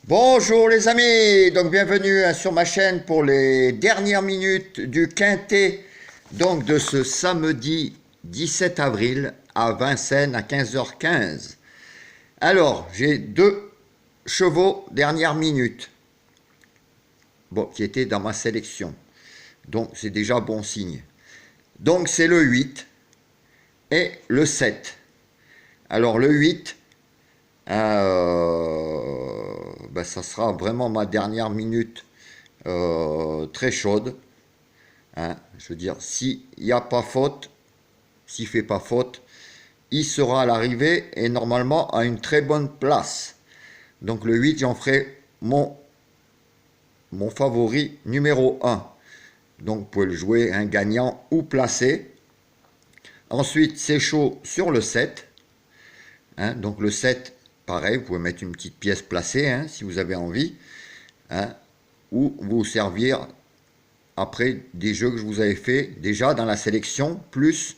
Bonjour les amis, donc bienvenue sur ma chaîne pour les dernières minutes du quintet donc de ce samedi 17 avril à Vincennes à 15h15. Alors, j'ai deux chevaux dernière minute, bon, qui étaient dans ma sélection, donc c'est déjà bon signe. Donc c'est le 8 et le 7. Alors le 8, ça sera vraiment ma dernière minute très chaude. Hein, je veux dire, s'il n'y a pas faute, s'il ne fait pas faute, il sera à l'arrivée et normalement à une très bonne place. Donc le 8, j'en ferai mon favori numéro 1. Donc vous pouvez le jouer un gagnant ou placé. Ensuite, c'est chaud sur le 7. Hein, donc le 7, pareil, vous pouvez mettre une petite pièce placée hein, si vous avez envie. Hein, ou vous servir après des jeux que je vous avais fait déjà dans la sélection, plus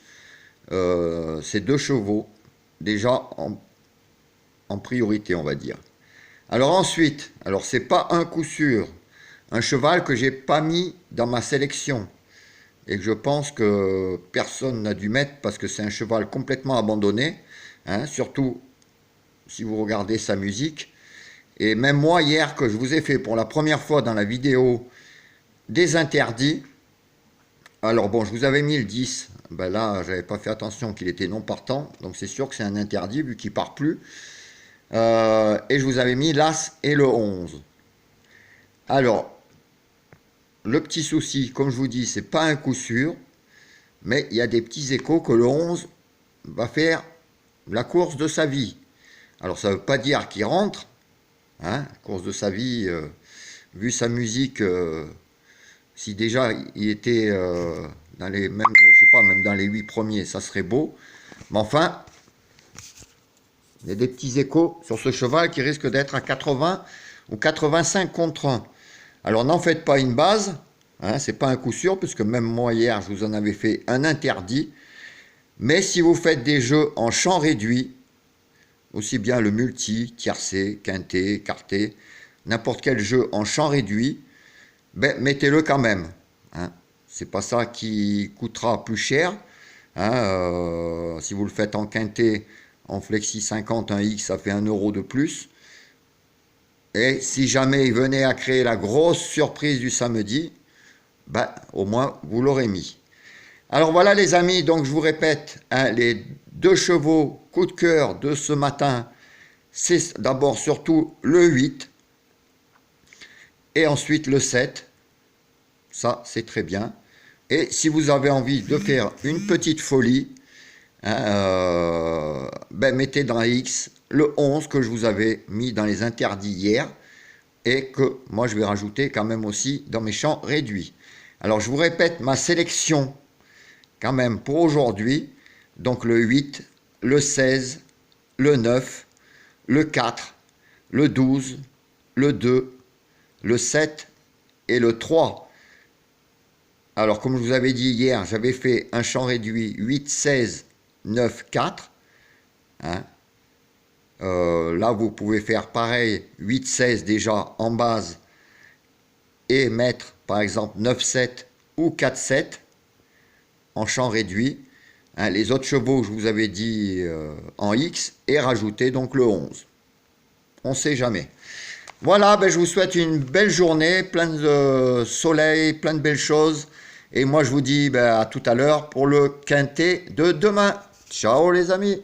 ces deux chevaux, déjà en priorité, on va dire. Alors ensuite, alors c'est pas un coup sûr, un cheval que j'ai pas mis dans ma sélection et que je pense que personne n'a dû mettre parce que c'est un cheval complètement abandonné, hein, surtout si vous regardez sa musique. Et même moi hier que je vous ai fait pour la première fois dans la vidéo des interdits, alors bon, je vous avais mis le 10, ben là j'avais pas fait attention qu'il était non partant, donc c'est sûr que c'est un interdit vu qu'il part plus. Et je vous avais mis l'As et le 11. Alors, le petit souci, comme je vous dis, c'est pas un coup sûr, mais il y a des petits échos que le 11 va faire la course de sa vie. Alors ça ne veut pas dire qu'il rentre, hein, course de sa vie, vu sa musique, si déjà il était dans les mêmes, je sais pas, même dans les 8 premiers, ça serait beau. Mais enfin, il y a des petits échos sur ce cheval qui risque d'être à 80 ou 85 contre 1. Alors n'en faites pas une base, hein, c'est pas un coup sûr, puisque même moi hier, je vous en avais fait un interdit. Mais si vous faites des jeux en champ réduit, aussi bien le multi, tiercé, quintet, quarté, n'importe quel jeu en champ réduit, ben, mettez-le quand même. Hein. C'est pas ça qui coûtera plus cher. Hein, si vous le faites en quintet, en flexi 50, un X, ça fait 1 euro de plus. Et si jamais il venait à créer la grosse surprise du samedi, ben, au moins vous l'aurez mis. Alors voilà les amis, donc je vous répète, hein, les deux chevaux coup de cœur de ce matin, c'est d'abord surtout le 8 et ensuite le 7. Ça, c'est très bien. Et si vous avez envie de faire une petite folie, hein, ben mettez dans X le 11 que je vous avais mis dans les interdits hier et que moi je vais rajouter quand même aussi dans mes champs réduits. Alors je vous répète ma sélection quand même pour aujourd'hui. Donc le 8, le 16, le 9, le 4, le 12, le 2, le 7 et le 3. Alors, comme je vous avais dit hier, j'avais fait un champ réduit 8, 16, 9, 4. Hein. Là, vous pouvez faire pareil, 8, 16 déjà en base et mettre par exemple 9, 7 ou 4, 7 en champ réduit. Hein, les autres chevaux, je vous avais dit en X et rajouter donc le 11. On ne sait jamais. Voilà, ben je vous souhaite une belle journée, plein de soleil, plein de belles choses. Et moi, je vous dis ben, à tout à l'heure pour le quintet de demain. Ciao les amis!